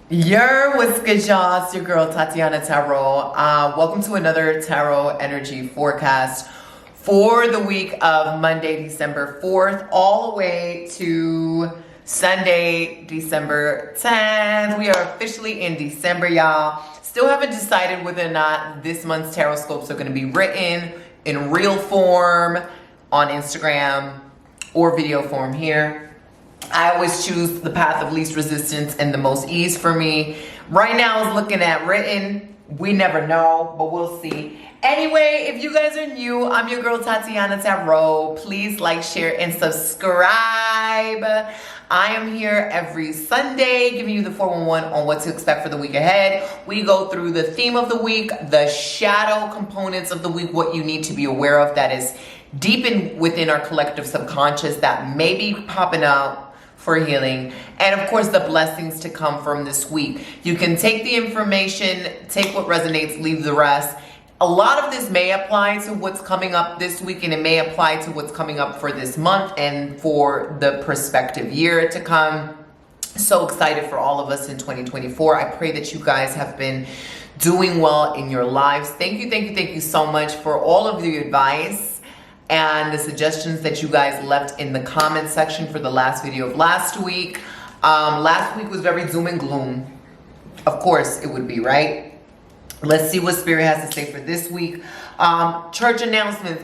What's good, y'all? It's your girl, Tatianna Tarot. Welcome to another Tarot Energy Forecast for the week of Monday, December 4th, all the way to Sunday, December 10th. We are officially in December, y'all. Still haven't decided whether or not this month's tarot scopes are going to be written in real form on Instagram or video form here. I always choose the path of least resistance and the most ease for me. Right now is looking at written. We never know, but we'll see. Anyway, if you guys are new, I'm your girl Tatianna Tarot. Please like, share, and subscribe. I am here every Sunday giving you the 411 on what to expect for the week ahead. We go through the theme of the week, the shadow components of the week, what you need to be aware of that is deep within our collective subconscious that may be popping out for healing, and of course the blessings to come from this week. You can take the information, take what resonates, leave the rest. A lot of this may apply to what's coming up this week, and it may apply to what's coming up for this month and for the prospective year to come. So excited for all of us in 2024. I pray that you guys have been doing well in your lives. Thank you so much for all of the advice and the suggestions that you guys left in the comment section for the last video of last week. Last week was very doom and gloom. Of course it would be, right? Let's see what Spirit has to say for this week. Church announcements.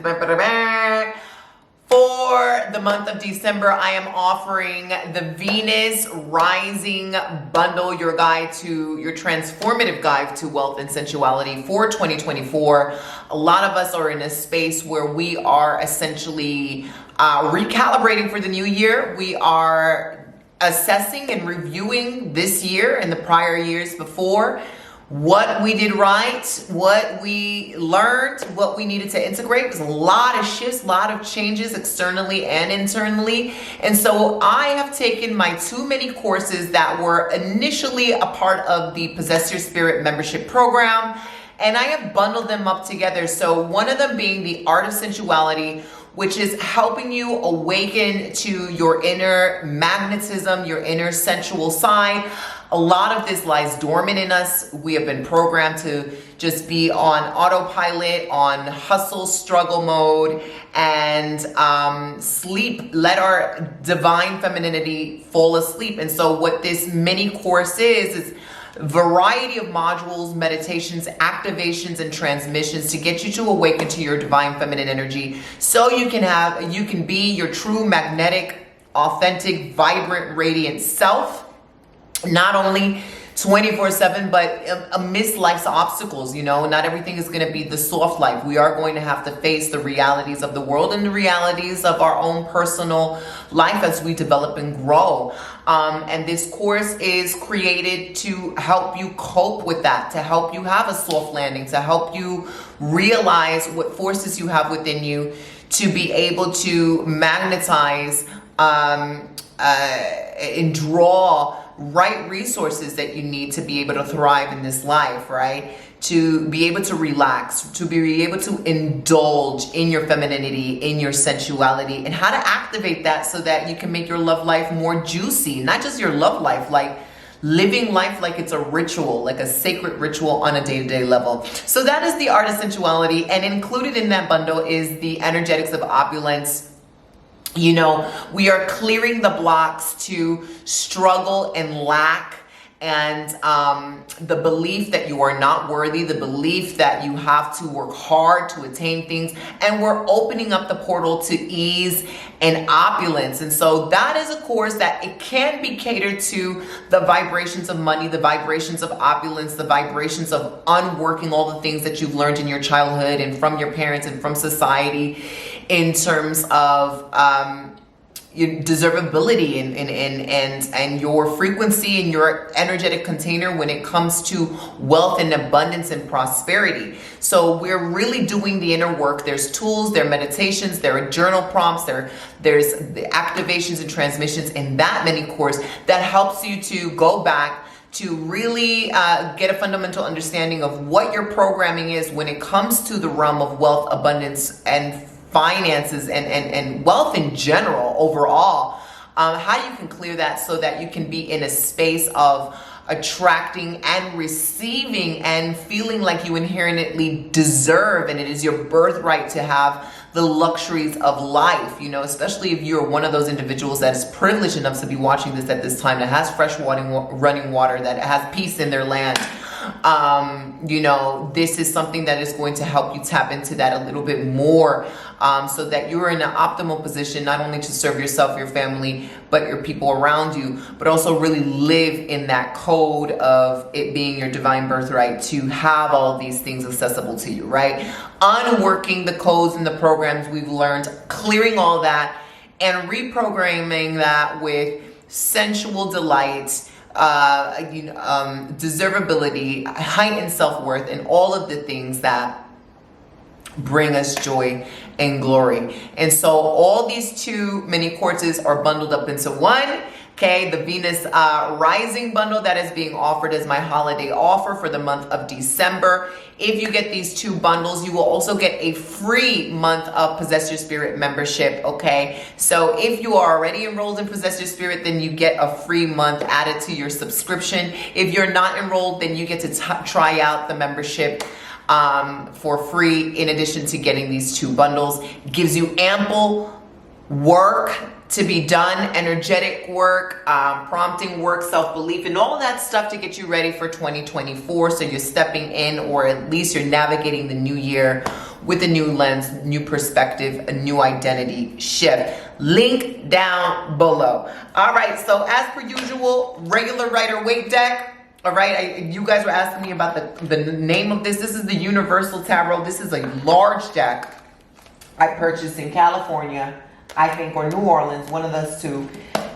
For the month of December, I am offering the Venus Rising Bundle, your transformative guide to wealth and sensuality for 2024. A lot of us are in a space where we are essentially recalibrating for the new year. We are assessing and reviewing this year and the prior years before, what we did right, what we learned, what we needed to integrate. There's a lot of shifts, a lot of changes externally and internally. And so I have taken my 2 mini courses that were initially a part of the Possess Your Spirit membership program, and I have bundled them up together. So one of them being the Art of Sensuality, which is helping you awaken to your inner magnetism, your inner sensual side. A lot of this lies dormant in us. We have been programmed to just be on autopilot, on hustle, struggle mode, and sleep, let our divine femininity fall asleep. And so what this mini course is variety of modules, meditations, activations, and transmissions to get you to awaken to your divine feminine energy, so you can be your true magnetic, authentic, vibrant, radiant self, not only 24/7, but amidst life's obstacles. Not everything is going to be the soft life. We are going to have to face the realities of the world and the realities of our own personal life as we develop and grow. And this course is created to help you cope with that, to help you have a soft landing, to help you realize what forces you have within you to be able to magnetize and draw right resources that you need to be able to thrive in this life, right? To be able to relax, to be able to indulge in your femininity, in your sensuality, and how to activate that so that you can make your love life more juicy. Not just your love life, like living life like it's a ritual, like a sacred ritual on a day-to-day level. So that is the Art of Sensuality, and included in that bundle is the Energetics of Opulence. We are clearing the blocks to struggle and lack, and the belief that you are not worthy, the belief that you have to work hard to attain things, and we're opening up the portal to ease and opulence. And so that is a course that it can be catered to the vibrations of money, the vibrations of opulence, the vibrations of unworking all the things that you've learned in your childhood and from your parents and from society, in terms of your deservability and your frequency and your energetic container when it comes to wealth and abundance and prosperity. So we're really doing the inner work. There's tools, there are meditations, there are journal prompts, there's the activations and transmissions in that mini course that helps you to go back to really get a fundamental understanding of what your programming is when it comes to the realm of wealth, abundance, and finances and wealth in general overall. How you can clear that so that you can be in a space of attracting and receiving and feeling like you inherently deserve, and it is your birthright to have the luxuries of life, you know, especially if you're one of those individuals that is privileged enough to be watching this at this time, that has fresh running water, that has peace in their land. You know, this is something that is going to help you tap into that a little bit more, so that you're in an optimal position, not only to serve yourself, your family, but your people around you, but also really live in that code of it being your divine birthright to have all of these things accessible to you, right? Unworking the codes and the programs we've learned, clearing all that and reprogramming that with sensual delight, deservability, heightened self-worth, and all of the things that bring us joy and glory. And so all these 2 mini courses are bundled up into one. Okay, the Venus Rising bundle that is being offered as my holiday offer for the month of December. If you get these 2 bundles, you will also get a free month of Possess Your Spirit membership, okay? So if you are already enrolled in Possess Your Spirit, then you get a free month added to your subscription. If you're not enrolled, then you get to try out the membership for free, in addition to getting these 2 bundles. It gives you ample work to be done, energetic work, prompting work, self-belief, and all that stuff to get you ready for 2024. So you're stepping in, or at least you're navigating the new year with a new lens, new perspective, a new identity shift. Link down below. All right, so as per usual, regular Rider-Waite deck. All right, you guys were asking me about the name of this. This is the Universal Tarot. This is a large deck I purchased in California, I think, or New Orleans, one of those 2.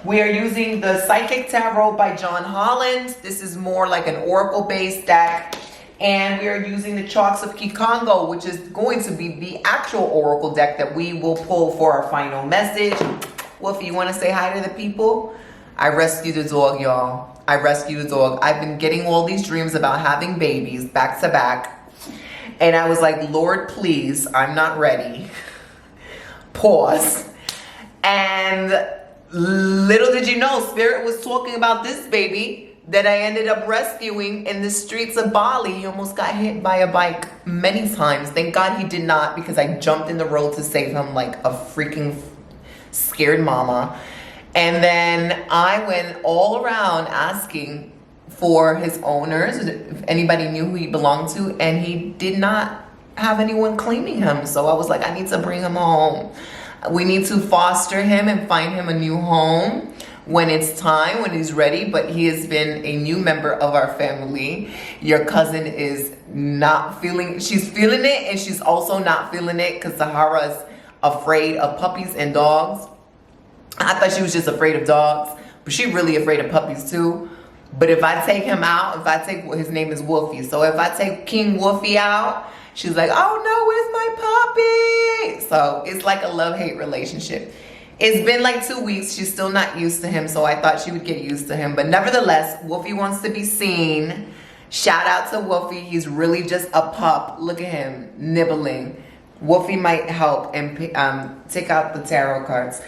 We are using the Psychic Tarot by John Holland. This is more like an oracle-based deck. And we are using the Chalks of Kikongo, which is going to be the actual oracle deck that we will pull for our final message. Wolfie, you want to say hi to the people? I rescued the dog, y'all. I rescued the dog. I've been getting all these dreams about having babies back to back. And I was like, Lord, please, I'm not ready. Pause. And little did you know, Spirit was talking about this baby that I ended up rescuing in the streets of Bali. He almost got hit by a bike many times. Thank God he did not, because I jumped in the road to save him like a freaking scared mama. And then I went all around asking for his owners, if anybody knew who he belonged to, and he did not have anyone claiming him. So I was like, I need to bring him home. We need to foster him and find him a new home when it's time, when he's ready. But he has been a new member of our family. Your cousin is not feeling, she's feeling it, and she's also not feeling it because Sahara is afraid of puppies and dogs. I thought she was just afraid of dogs, but she's really afraid of puppies too. But if I take him out, if I take, his name is Wolfie. So if I take King Wolfie out, she's like, oh no, where's my puppy? So it's like a love-hate relationship. It's been like 2 weeks. She's still not used to him. So I thought she would get used to him. But nevertheless, Wolfie wants to be seen. Shout out to Wolfie. He's really just a pup. Look at him nibbling. Wolfie might help and take out the tarot cards.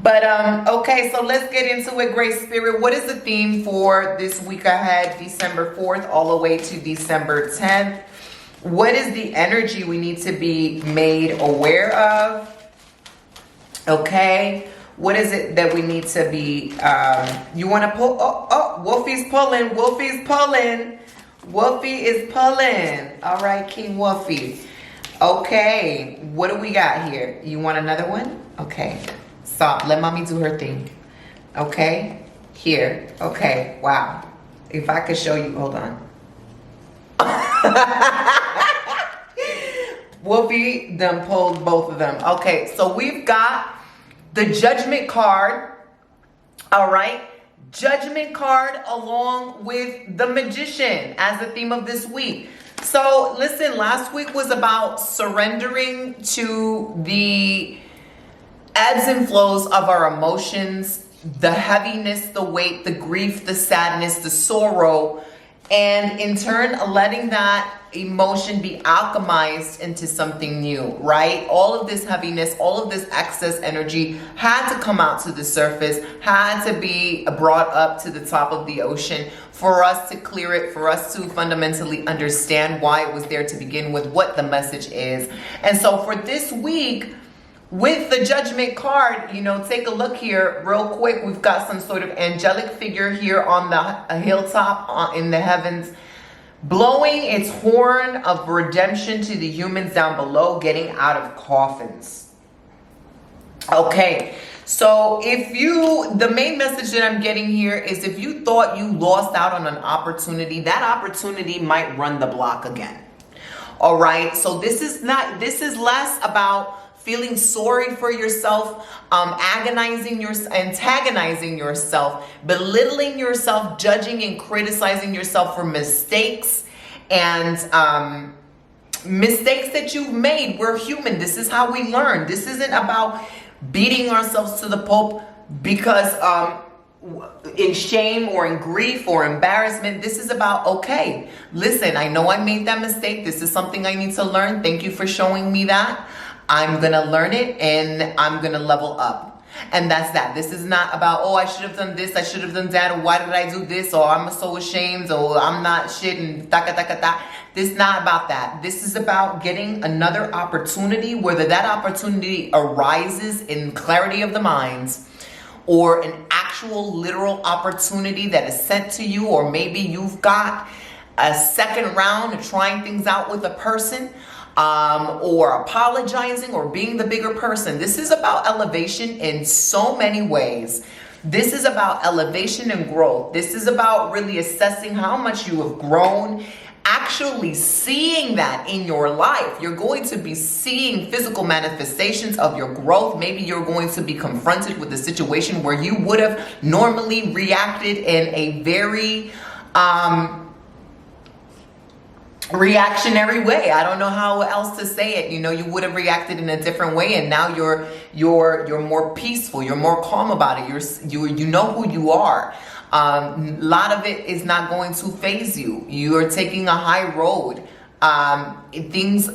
But okay, so let's get into it, Great Spirit. What is the theme for this week ahead, December 4th all the way to December 10th? What is the energy we need to be made aware of? Okay, what is it that we need to be, you want to pull, oh, Wolfie's pulling, Wolfie's pulling, Wolfie is pulling. All right, King Wolfie. Okay, what do we got here? You want another one? Okay. Stop. Let mommy do her thing. Okay. Here. Okay. Wow. If I could show you. Hold on. Wolfie done pulled both of them. Okay. So we've got the Judgment card. All right. Judgment card along with the Magician as the theme of this week. So listen, last week was about surrendering to the ebbs and flows of our emotions, the heaviness, the weight, the grief, the sadness, the sorrow, and in turn letting that emotion be alchemized into something new, right? All of this heaviness, all of this excess energy had to come out to the surface, had to be brought up to the top of the ocean for us to clear it, for us to fundamentally understand why it was there to begin with, what the message is. And so for this week, with the Judgment card, you know, take a look here real quick. We've got some sort of angelic figure here on the hilltop in the heavens, blowing its horn of redemption to the humans down below, getting out of coffins. Okay, so the main message that I'm getting here is if you thought you lost out on an opportunity, that opportunity might run the block again. All right, so this is less about feeling sorry for yourself, antagonizing yourself, belittling yourself, judging and criticizing yourself for mistakes and mistakes that you've made. We're human. This is how we learn. This isn't about beating ourselves to the pulp because in shame or in grief or embarrassment. This is about, okay, listen, I know I made that mistake. This is something I need to learn. Thank you for showing me that. I'm going to learn it and I'm going to level up. And that's that. This is not about, oh, I should have done this, I should have done that, or why did I do this, or I'm so ashamed, or I'm not shit, and ta-ka-ta-ka-ta. This is not about that. This is about getting another opportunity, whether that opportunity arises in clarity of the minds, or an actual literal opportunity that is sent to you, or maybe you've got a second round of trying things out with a person, or apologizing or being the bigger person. This is about elevation in so many ways. This is about elevation and growth. This is about really assessing how much you have grown, actually seeing that in your life. You're going to be seeing physical manifestations of your growth. Maybe you're going to be confronted with a situation where you would have normally reacted in a very reactionary way. I don't know how else to say it. You know, you would have reacted in a different way, and now you're more peaceful. You're more calm about it. You know who you are. A lot of it is not going to faze you. You are taking a high road.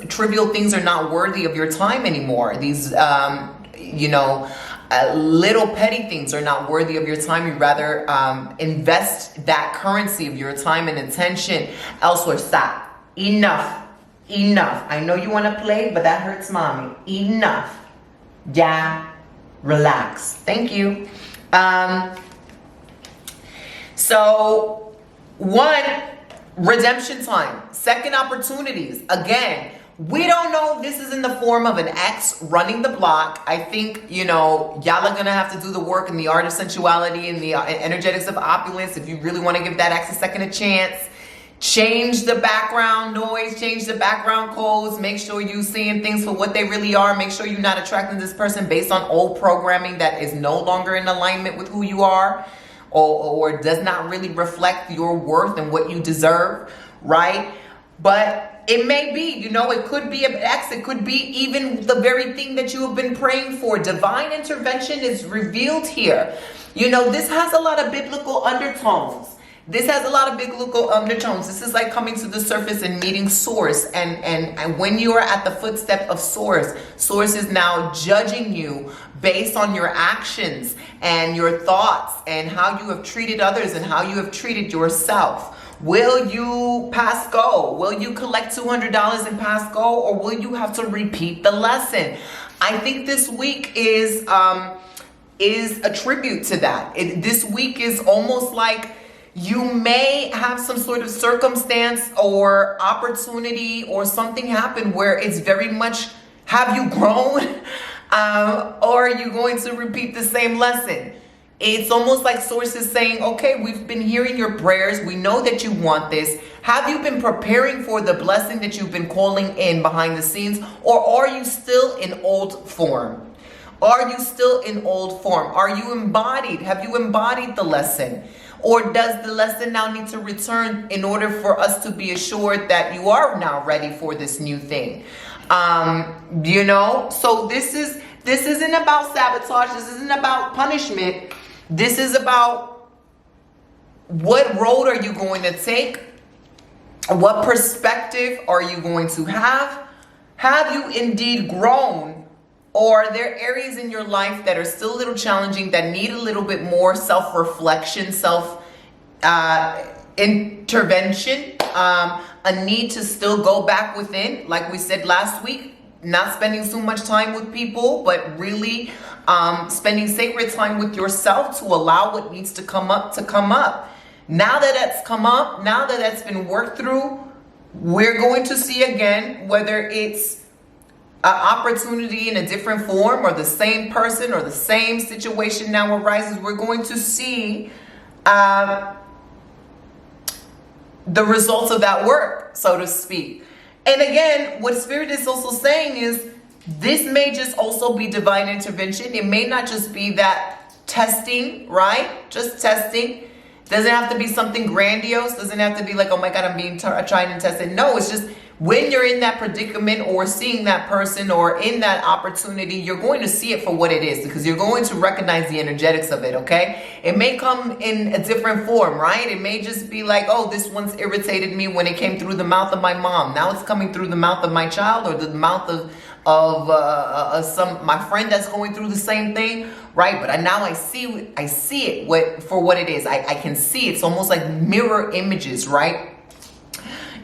Trivial things are not worthy of your time anymore. These, little petty things are not worthy of your time. You'd rather invest that currency of your time and attention elsewhere. Stop. Enough. I know you want to play, but that hurts mommy. Enough. Yeah. Relax. Thank you. So, one, redemption time. Second, opportunities. Again, we don't know if this is in the form of an ex running the block. I think, y'all are going to have to do the work in the art of sensuality and the energetics of opulence if you really want to give that ex a second chance. Change the background noise, change the background codes, make sure you're seeing things for what they really are. Make sure you're not attracting this person based on old programming that is no longer in alignment with who you are, or does not really reflect your worth and what you deserve, right? But it may be, it could be an ex, it could be even the very thing that you have been praying for. Divine intervention is revealed here. This has a lot of biblical undertones. This has a lot of biblical undertones. This is like coming to the surface and meeting Source. And when you are at the footstep of Source, Source is now judging you based on your actions and your thoughts and how you have treated others and how you have treated yourself. Will you pass go? Will you collect $200 and pass go? Or will you have to repeat the lesson? I think this week is a tribute to that. This week is almost like you may have some sort of circumstance or opportunity or something happen where it's very much, have you grown? Or are you going to repeat the same lesson? It's almost like Source is saying, okay, we've been hearing your prayers. We know that you want this. Have you been preparing for the blessing that you've been calling in behind the scenes? Or are you still in old form? Are you still in old form? Are you embodied? Have you embodied the lesson? Or does the lesson now need to return in order for us to be assured that you are now ready for this new thing? So this isn't about sabotage. This isn't about punishment. This is about what road are you going to take? What perspective are you going to have? Have you indeed grown? Or are there areas in your life that are still a little challenging, that need a little bit more self-reflection, self-intervention, a need to still go back within, like we said last week, not spending so much time with people, but really spending sacred time with yourself to allow what needs to come up to come up. Now that that's come up, now that that's been worked through, we're going to see again whether it's an opportunity in a different form, or the same person or the same situation now arises. We're going to see the results of that work, so to speak. And again, what Spirit is also saying is this may just also be divine intervention. It may not just be that testing, right? Just testing. Doesn't have to be something grandiose. Doesn't have to be like, oh my God, I'm being tried and tested. No, it's just when you're in that predicament or seeing that person or in that opportunity, you're going to see it for what it is, because you're going to recognize the energetics of it, okay? It may come in a different form, right? It may just be like, oh, this once irritated me when it came through the mouth of my mom. Now it's coming through the mouth of my child, or the mouth of my friend that's going through the same thing, right? But now I see it for what it is. I can see it's almost like mirror images, right?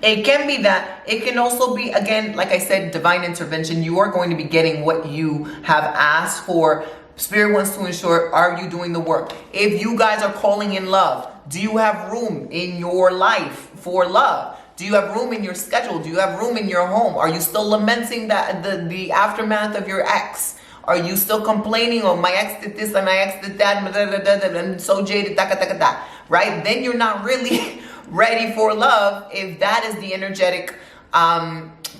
It can be that. It can also be, again, like I said, divine intervention. You are going to be getting what you have asked for. Spirit wants to ensure, are you doing the work? If you guys are calling in love, do you have room in your life for love? Do you have room in your schedule? Do you have room in your home? Are you still lamenting that the aftermath of your ex? Are you still complaining, oh, my ex did this and my ex did that, and so jaded, right? Then you're not really ready for love if that is the energetic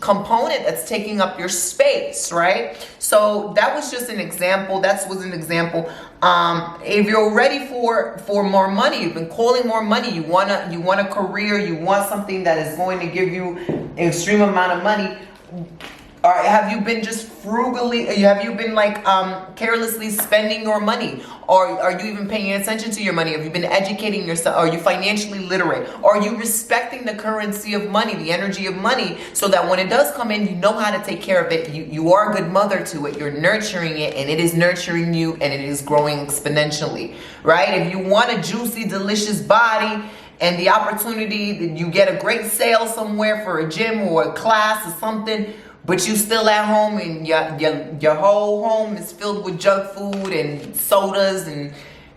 component that's taking up your space, right? So that was just an example. That was an example. If you're ready for more money, you've been calling more money, you want a career, you want something that is going to give you an extreme amount of money. Or have you been just frugally, have you been like carelessly spending your money? Or are you even paying attention to your money? Have you been educating yourself? Are you financially literate? Or are you respecting the currency of money, the energy of money, so that when it does come in, you know how to take care of it. You are a good mother to it. You're nurturing it, and it is nurturing you, and it is growing exponentially, right? If you want a juicy, delicious body, and the opportunity that you get a great sale somewhere for a gym or a class or something, but you still at home and your whole home is filled with junk food and sodas, and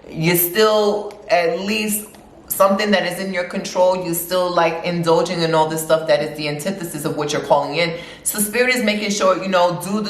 you're still at least something that is in your control, you're still like indulging in all this stuff that is the antithesis of what you're calling in. So Spirit is making sure, you know, do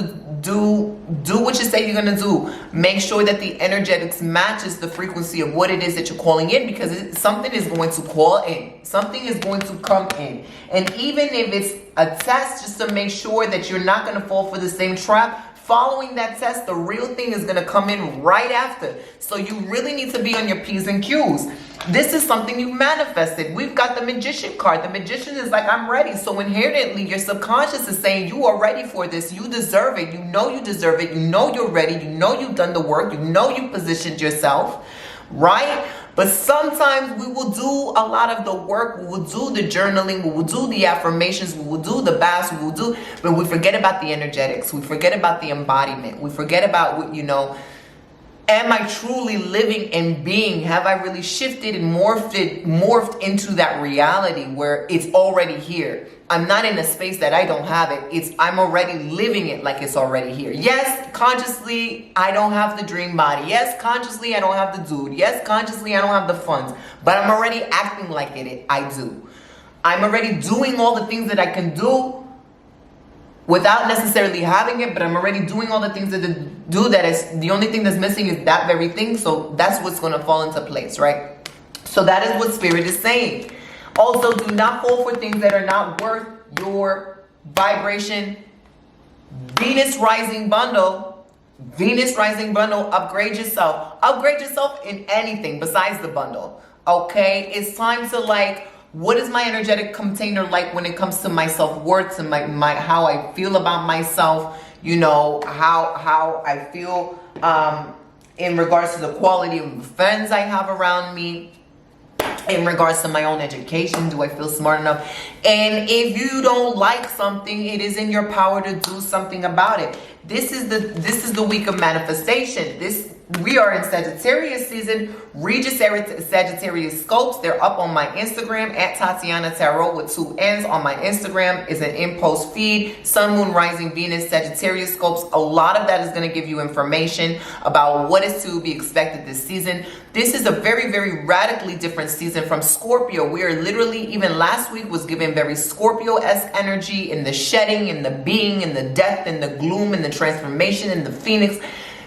what you say you're gonna do. Make sure that the energetics matches the frequency of what it is that you're calling in, because something is going to call in. Something is going to come in. And even if it's a test, just to make sure that you're not gonna fall for the same trap, following that test, the real thing is going to come in right after. So you really need to be on your P's and Q's. This is something you've manifested. We've got the Magician card. The Magician is like, I'm ready. So inherently, your subconscious is saying, you are ready for this. You deserve it. You know you deserve it. You know you're ready. You know you've done the work. You know you positioned yourself, right? But sometimes we will do a lot of the work. We will do the journaling. We will do the affirmations. We will do the baths. We will do, but we forget about the energetics. We forget about the embodiment. We forget about what, you know, am I truly living and being? Have I really shifted and morphed into that reality where it's already here? I'm not in a space that I don't have it. I'm already living it like it's already here. Yes, consciously, I don't have the dream body. Yes, consciously, I don't have the dude. Yes, consciously, I don't have the funds. But I'm already acting like I do. I'm already doing all the things that I can do without necessarily having it, but I'm already doing all the things that do that. Is the only thing that's missing is that very thing. So that's what's going to fall into place, right? So that is what Spirit is saying. Also, do not fall for things that are not worth your vibration. Venus rising bundle. Venus rising bundle. Upgrade yourself. Upgrade yourself in anything besides the bundle. Okay? It's time to, like, what is my energetic container like when it comes to my self-worth and my how I feel about myself, you know, how I feel in regards to the quality of the friends I have around me. in regards to my own education. Do I feel smart enough? And if you don't like something, it is in your power to do something about it. This is the week of manifestation. We are in Sagittarius season. Read your Sagittarius scopes. They're up on my Instagram at Tatianna Tarot with 2 N's. On my Instagram is an in-post feed. Sun, Moon, Rising, Venus, Sagittarius scopes. A lot of that is going to give you information about what is to be expected this season. This is a very, very radically different season from Scorpio. We are literally, even last week was given very Scorpio-esque energy in the shedding, in the being, in the death, in the gloom, in the transformation, in the phoenix.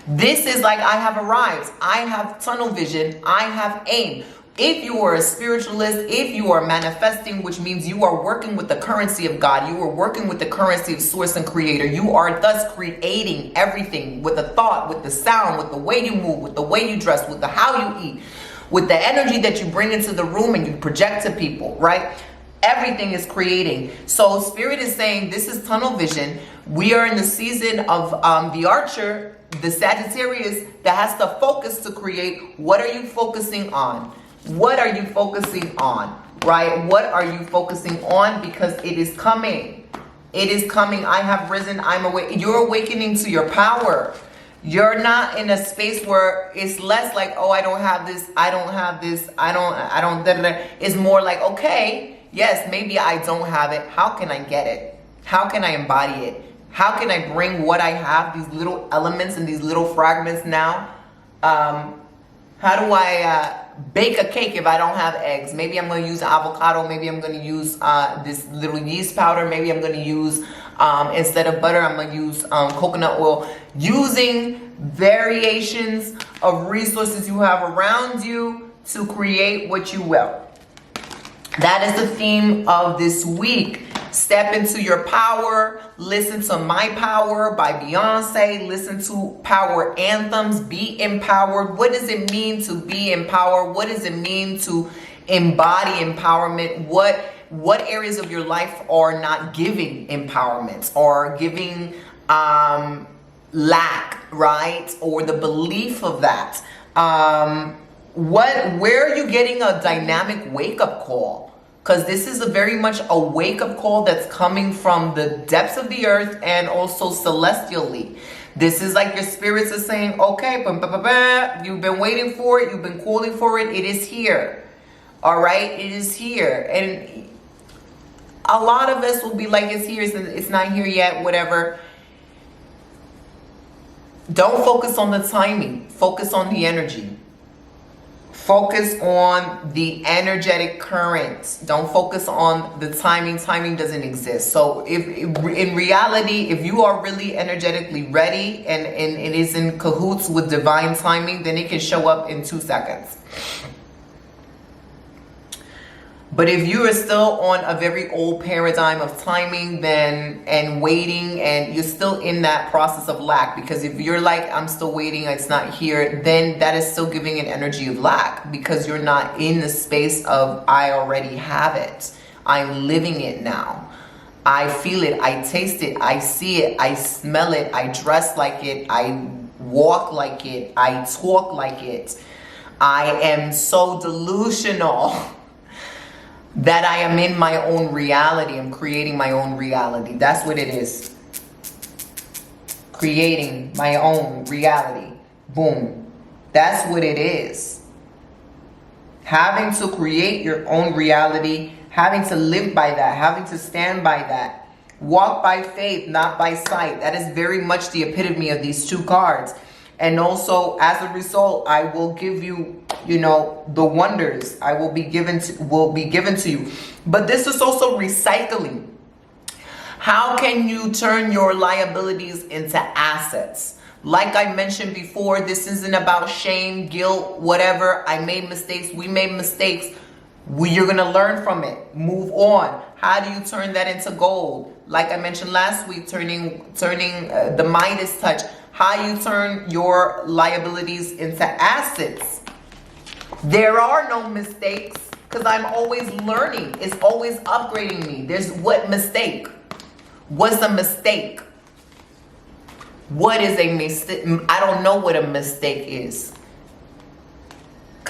This is like, I have arrived. I have tunnel vision. I have aim. If you are a spiritualist, if you are manifesting, which means you are working with the currency of God, you are working with the currency of source and creator, you are thus creating everything with the thought, with the sound, with the way you move, with the way you dress, with the how you eat, with the energy that you bring into the room and you project to people, right? Everything is creating. So Spirit is saying this is tunnel vision. We are in the season of the Archer, the Sagittarius, that has to focus to create. What are you focusing on? What are you focusing on, right? What are you focusing on? Because it is coming. It is coming. I have risen. I'm awake. You're awakening to your power. You're not in a space where it's less like, oh, I don't have this. I don't have this. I don't, da, da, da. It's more like, okay, yes, maybe I don't have it. How can I get it? How can I embody it? How can I bring what I have, these little elements and these little fragments now? How do I bake a cake if I don't have eggs? Maybe I'm going to use avocado. Maybe I'm going to use this little yeast powder. Maybe I'm going to use, instead of butter, I'm going to use coconut oil. Using variations of resources you have around you to create what you will. That is the theme of this week. Step into your power. Listen to My Power by Beyonce. Listen to power anthems. Be empowered. What does it mean to be empowered? What does it mean to embody empowerment? What areas of your life are not giving empowerment or giving lack, right? Or the belief of that. Where are you getting a dynamic wake-up call? Because this is a very much a wake-up call that's coming from the depths of the earth and also celestially. This is like your spirits are saying, okay, you've been waiting for it, you've been calling for it, it is here. All right, it is here. And a lot of us will be like, it's here, it's not here yet, whatever. Don't focus on the timing, focus on the energy. Focus on the energetic current. Don't focus on the timing. Timing doesn't exist. So if in reality, if you are really energetically ready and it is in cahoots with divine timing, then it can show up in 2 seconds. But if you are still on a very old paradigm of timing and waiting, and you're still in that process of lack, because if you're like, I'm still waiting, it's not here, then that is still giving an energy of lack, because you're not in the space of, I already have it. I'm living it now. I feel it. I taste it. I see it. I smell it. I dress like it. I walk like it. I talk like it. I am so delusional that I am in my own reality. I'm creating my own reality. That's what it is. Creating my own reality. Boom. That's what it is. Having to create your own reality, having to live by that, having to stand by that. Walk by faith, not by sight. That is very much the epitome of these 2 cards. And also, as a result, I will give you, the wonders I will be given to you. But this is also recycling. How can you turn your liabilities into assets? Like I mentioned before, this isn't about shame, guilt, whatever. I made mistakes. We made mistakes. You're going to learn from it. Move on. How do you turn that into gold? Like I mentioned last week, turning the Midas touch. How you turn your liabilities into assets. There are no mistakes, because I'm always learning. It's always upgrading me. There's what mistake? What's a mistake? What is a mistake? I don't know what a mistake is.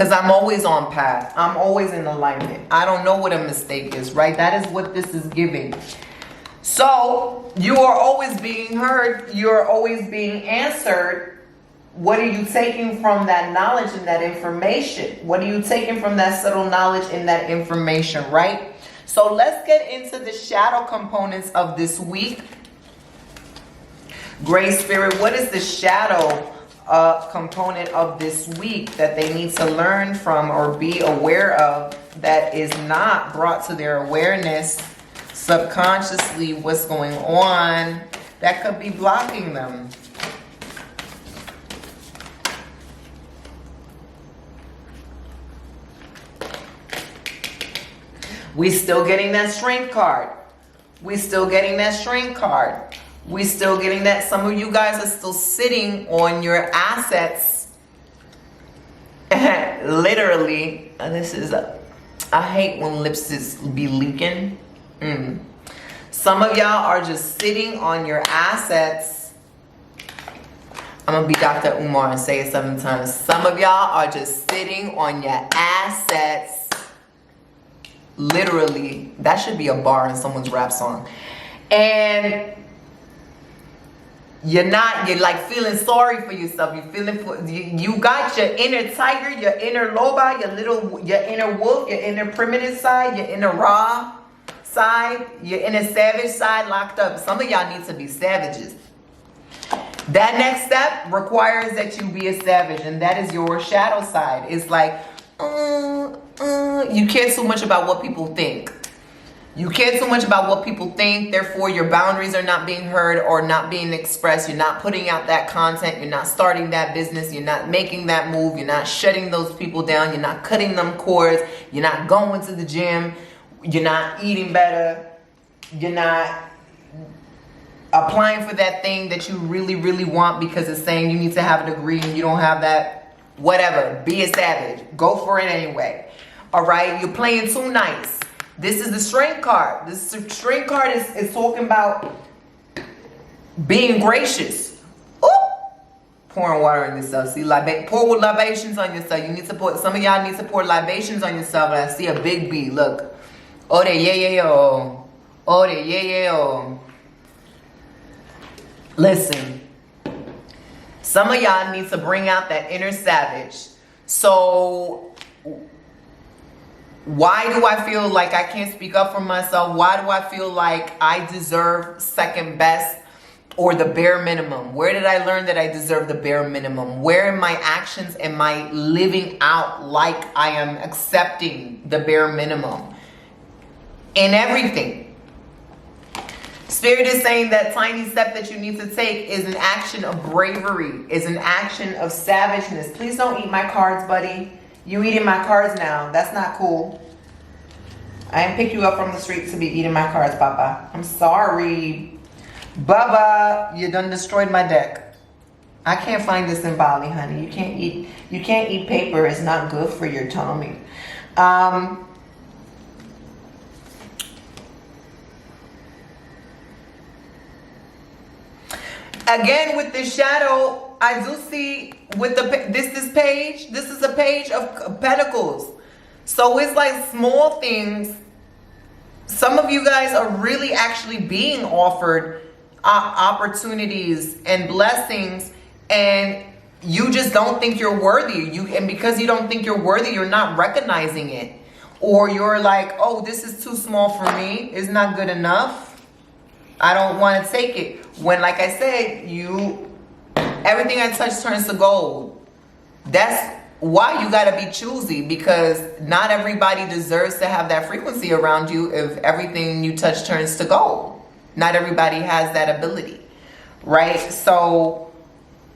Because I'm always on path. I'm always in alignment. I don't know what a mistake is, right? That is what this is giving. So you are always being heard. You're always being answered. What are you taking from that knowledge and that information? What are you taking from that subtle knowledge and that information, right? So let's get into the shadow components of this week. Great Spirit, what is the shadow component of this week that they need to learn from or be aware of that is not brought to their awareness subconsciously? What's going on that could be blocking them? We still getting that strength card. We still getting that strength card. We still getting that. Some of you guys are still sitting on your assets. Literally. And this is, I hate when lips be leaking. Some of y'all are just sitting on your assets. I'm going to be Dr. Umar and say it 7 times. Some of y'all are just sitting on your assets. Literally, that should be a bar in someone's rap song. And you're like feeling sorry for yourself. You're feeling you got your inner tiger, your inner loba, your inner wolf, your inner primitive side, your inner raw side, your inner savage side locked up. Some of y'all need to be savages. That next step requires that you be a savage, and that is your shadow side. It's like, you care so much about what people think. You care so much about what people think, therefore your boundaries are not being heard or not being expressed. You're not putting out that content. You're not starting that business. You're not making that move. You're not shutting those people down. You're not cutting them cords. You're not going to the gym. You're not eating better. You're not applying for that thing that you really, really want because it's saying you need to have a degree and you don't have that. Whatever. Be a savage. Go for it anyway. All right? You're playing too nice. This is the strength card. This strength card is talking about being gracious. Ooh. Pouring water on yourself. See, pour libations on yourself. You need to pour. Some of y'all need to pour libations on yourself. I see a big B. Look. Oh, de yeah, yeah, oh. Oh, de yeah, yeah, oh. Listen. Some of y'all need to bring out that inner savage. So why do I feel like I can't speak up for myself? Why do I feel like I deserve second best or the bare minimum? Where did I learn that I deserve the bare minimum? Where in my actions am I living out like I am accepting the bare minimum? In everything. Spirit is saying that tiny step that you need to take is an action of bravery, is an action of savageness. Please don't eat my cards, buddy. You eating my cards now. That's not cool. I didn't pick you up from the street to be eating my cards, Papa. I'm sorry. Baba, you done destroyed my deck. I can't find this in Bali, honey. You can't eat paper. It's not good for your tummy. Again, with the shadow, I do see with this is a page of pentacles. So it's like small things. Some of you guys are really actually being offered opportunities and blessings, and you just don't think you're worthy. And because you don't think you're worthy, you're not recognizing it. Or you're like, oh, this is too small for me. It's not good enough. I don't want to take it. When, like I said, everything I touch turns to gold. That's why you got to be choosy, because not everybody deserves to have that frequency around you if everything you touch turns to gold. Not everybody has that ability, right? So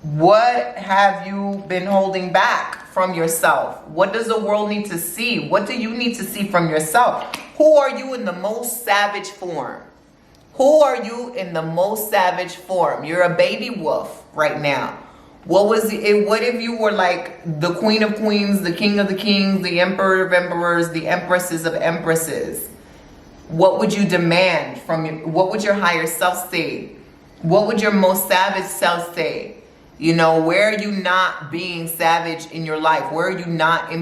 what have you been holding back from yourself? What does the world need to see? What do you need to see from yourself? Who are you in the most savage form? Who are you in the most savage form? You're a baby wolf right now. What if you were like the queen of queens, the king of the kings, the emperor of emperors, the empresses of empresses? What would you demand from what would your higher self say? What would your most savage self say? You know, where are you not being savage in your life? Where are you not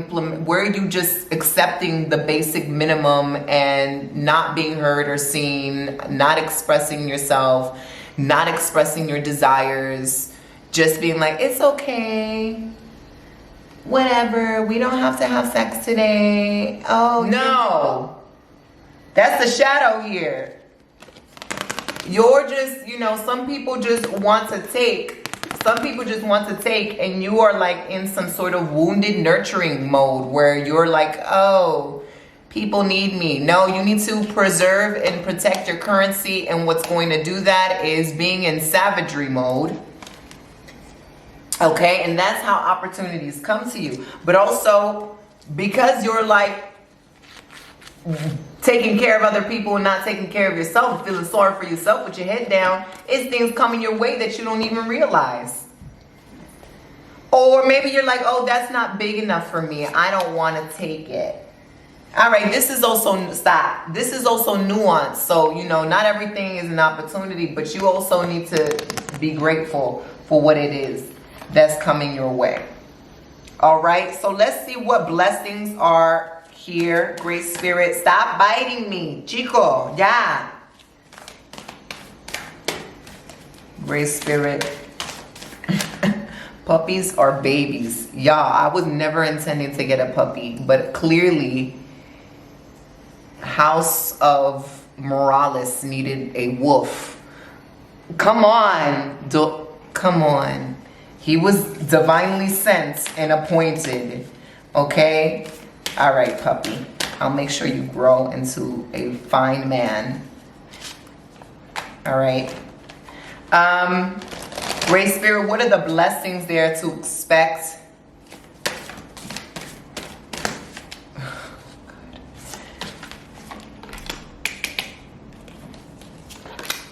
where are you just accepting the basic minimum and not being heard or seen, not expressing yourself, not expressing your desires, just being like, it's okay, whatever, we don't have to have sex today. Oh, no. That's the shadow here. You're just, you know, some people just want to take. Some people just want to take, and you are like in some sort of wounded nurturing mode where you're like, oh, people need me. No, you need to preserve and protect your currency, and what's going to do that is being in savagery mode. Okay, and that's how opportunities come to you. But also, because you're like taking care of other people and not taking care of yourself, feeling sorry for yourself with your head down, it's things coming your way that you don't even realize. Or maybe you're like, oh, that's not big enough for me, I don't want to take it. All right, this is also, stop. This is also nuance. So, you know, not everything is an opportunity, but you also need to be grateful for what it is that's coming your way. All right, so let's see what blessings are here. Great Spirit, stop biting me, chico, yeah. Great Spirit. Puppies are babies. Y'all, I was never intending to get a puppy, but clearly House of Morales needed a wolf. Come on, come on. He was divinely sent and appointed, okay? All right, puppy. I'll make sure you grow into a fine man. All right. Great Spirit, what are the blessings there to expect?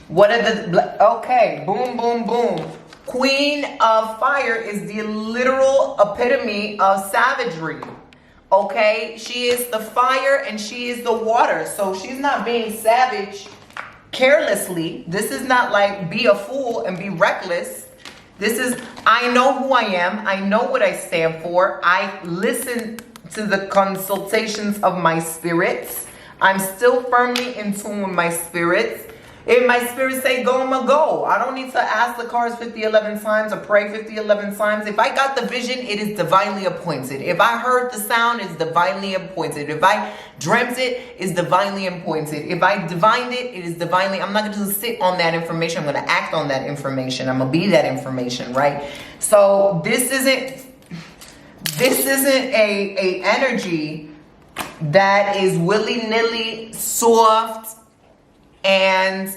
What are the, okay, boom, boom, boom. Queen of Fire is the literal epitome of savagery. Okay, she is the fire and she is the water. So she's not being savage carelessly. This is not like be a fool and be reckless. This is, I know who I am. I know what I stand for. I listen to the consultations of my spirits. I'm still firmly in tune with my spirits. If my spirit say go, I'ma go. I don't need to ask the cards 50-11 times or pray 50-11 times. If I got the vision, it is divinely appointed. If I heard the sound, it's divinely appointed. If I dreamt it, it's divinely appointed. If I divined it, it is divinely. I'm not going to just sit on that information. I'm going to act on that information. I'm going to be that information, right? So this isn't a energy that is willy-nilly soft. And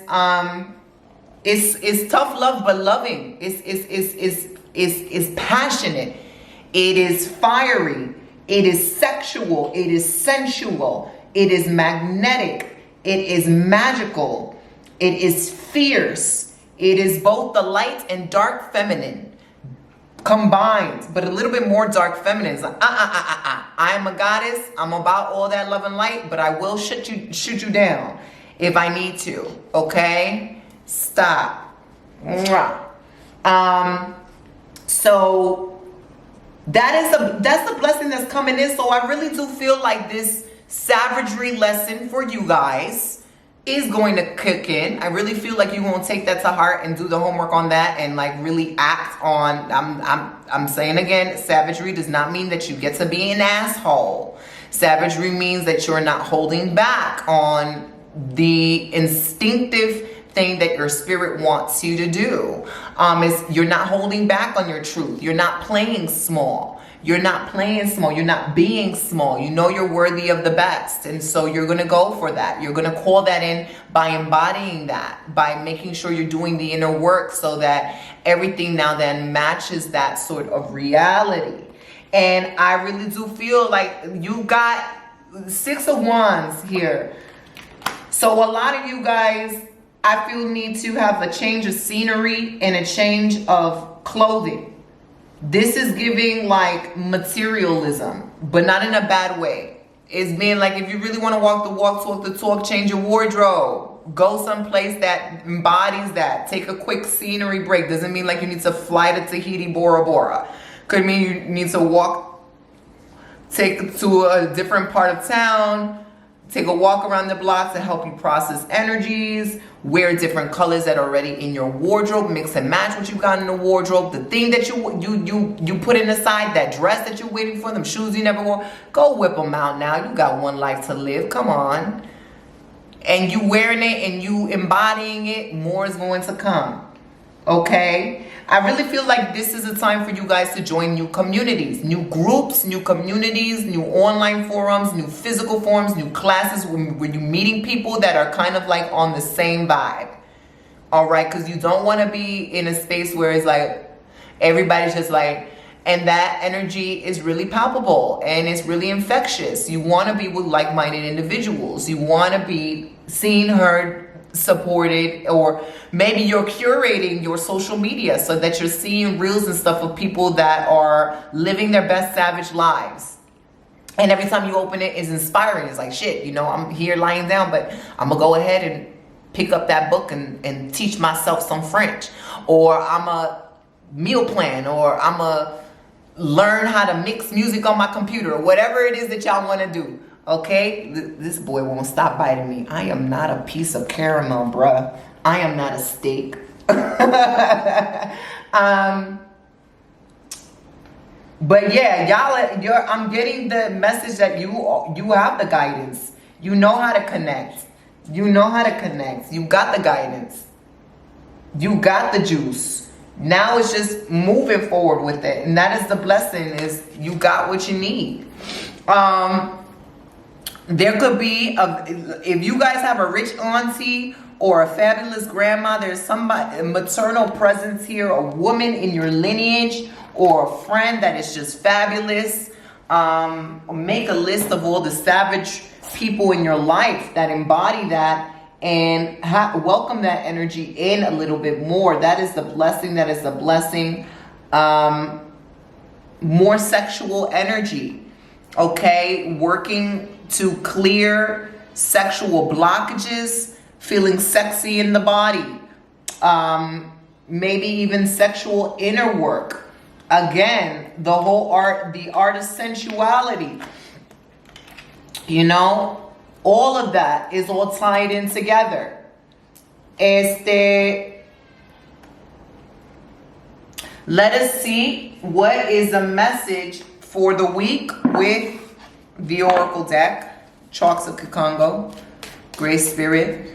it's tough love, but loving. It's passionate. It is fiery. It is sexual. It is sensual. It is magnetic. It is magical. It is fierce. It is both the light and dark feminine combined, but a little bit more dark feminine. It's like, I am a goddess. I'm about all that love and light, but I will shoot you down if I need to, okay? Stop. So that's the blessing that's coming in. So I really do feel like this savagery lesson for you guys is going to kick in. I really feel like you're gonna take that to heart and do the homework on that and like really act on. I'm saying again, savagery does not mean that you get to be an asshole. Savagery means that you're not holding back on the instinctive thing that your spirit wants you to do. Is you're not holding back on your truth. You're not playing small. You're not playing small. You're not being small. You know you're worthy of the best. And so you're going to go for that. You're going to call that in by embodying that, by making sure you're doing the inner work so that everything now then matches that sort of reality. And I really do feel like you got 6 of Wands here. So a lot of you guys, I feel, need to have a change of scenery and a change of clothing. This is giving like materialism, but not in a bad way. It's being like, if you really want to walk the walk, talk the talk, change your wardrobe. go someplace that embodies that. Take a quick scenery break. Doesn't mean like you need to fly to Tahiti, Bora Bora. Could mean you need to take to a different part of town, take a walk around the blocks to help you process energies, wear different colors that are already in your wardrobe, mix and match what you got in the wardrobe, the thing that you put in the side, that dress that you're waiting for, them shoes you never wore, go whip them out now. You got one life to live, come on. And you wearing it and you embodying it, more is going to come, okay? I really feel like this is a time for you guys to join new communities, new groups, new communities, new online forums, new physical forums, new classes where you're meeting people that are kind of like on the same vibe. All right, because you don't want to be in a space where it's like everybody's just like, and that energy is really palpable and it's really infectious. You want to be with like-minded individuals. You want to be seen, heard, supported, or maybe you're curating your social media so that you're seeing reels and stuff of people that are living their best savage lives. And every time you open it, it's inspiring. It's like, shit, you know, I'm here lying down, but I'm gonna go ahead and pick up that book and teach myself some French, or I'm a meal plan, or I'm a learn how to mix music on my computer, or whatever it is that y'all want to do. Okay, this boy won't stop biting me. I am not a piece of caramel, bruh. I am not a steak. But yeah, y'all, I'm getting the message that you have the guidance. You know how to connect. You know how to connect. You got the guidance. You got the juice. Now it's just moving forward with it, and that is the blessing. Is you got what you need. There could be, if you guys have a rich auntie or a fabulous grandma, there's somebody, a maternal presence here, a woman in your lineage, or a friend that is just fabulous. Make a list of all the savage people in your life that embody that, and welcome that energy in a little bit more. That is the blessing. That is the blessing. More sexual energy. Okay, working to clear sexual blockages, feeling sexy in the body, maybe even sexual inner work. Again, the art of sensuality. You know, all of that is all tied in together. Let us see what is the message for the week with the Oracle deck, Chalks of Kikongo, Great Spirit.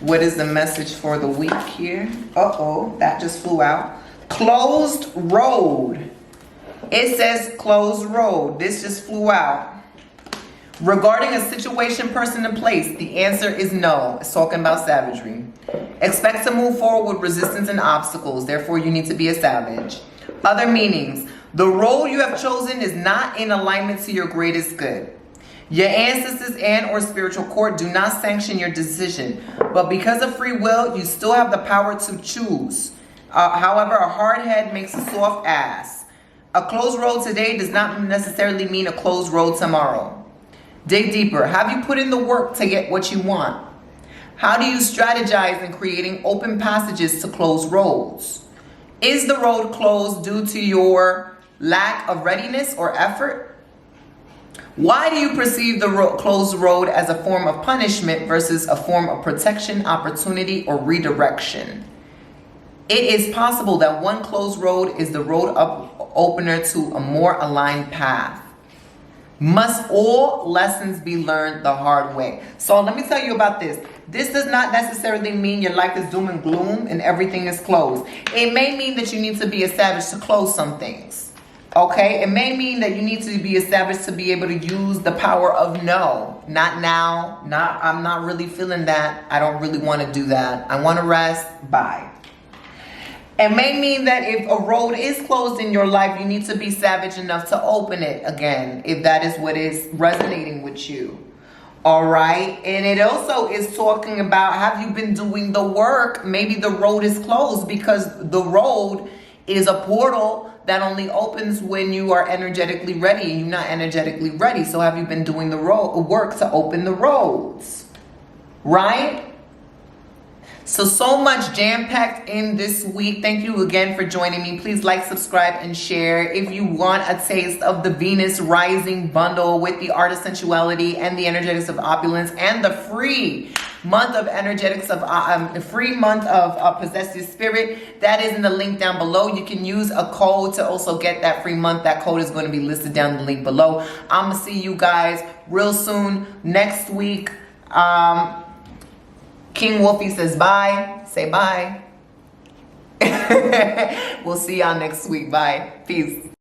What is the message for the week here? Uh-oh, that just flew out. Closed road. It says closed road. This just flew out. Regarding a situation, person, and place, the answer is no. It's talking about savagery. Expect to move forward with resistance and obstacles. Therefore, you need to be a savage. Other meanings. The road you have chosen is not in alignment to your greatest good. Your ancestors and or spiritual court do not sanction your decision, but because of free will, you still have the power to choose. However, a hard head makes a soft ass. A closed road today does not necessarily mean a closed road tomorrow. Dig deeper. Have you put in the work to get what you want? How do you strategize in creating open passages to close roads? Is the road closed due to your lack of readiness or effort? Why do you perceive the closed road as a form of punishment versus a form of protection, opportunity, or redirection? It is possible that one closed road is the road opener to a more aligned path. Must all lessons be learned the hard way? So let me tell you about this. This does not necessarily mean your life is doom and gloom and everything is closed. It may mean that you need to be a savage to close some things. Okay? It may mean that you need to be a savage to be able to use the power of no. Not now. I'm not really feeling that. I don't really want to do that. I want to rest. Bye. It may mean that if a road is closed in your life, you need to be savage enough to open it again, if that is what is resonating with you. All right. And it also is talking about, have you been doing the work? Maybe the road is closed because the road is a portal that only opens when you are energetically ready, and you're not energetically ready. So have you been doing the work to open the roads? Right? So much jam-packed in this week. Thank you again for joining me. Please like, subscribe, and share. If you want a taste of the Venus Rising bundle with the Art of Sensuality and the Energetics of Opulence and the free month of Energetics of free month of Possess Your Spirit, that is in the link down below. You can use a code to also get that free month. That code is going to be listed down the link below. I'm gonna see you guys real soon next week. King Wolfie says bye. Say bye. We'll see y'all next week. Bye. Peace.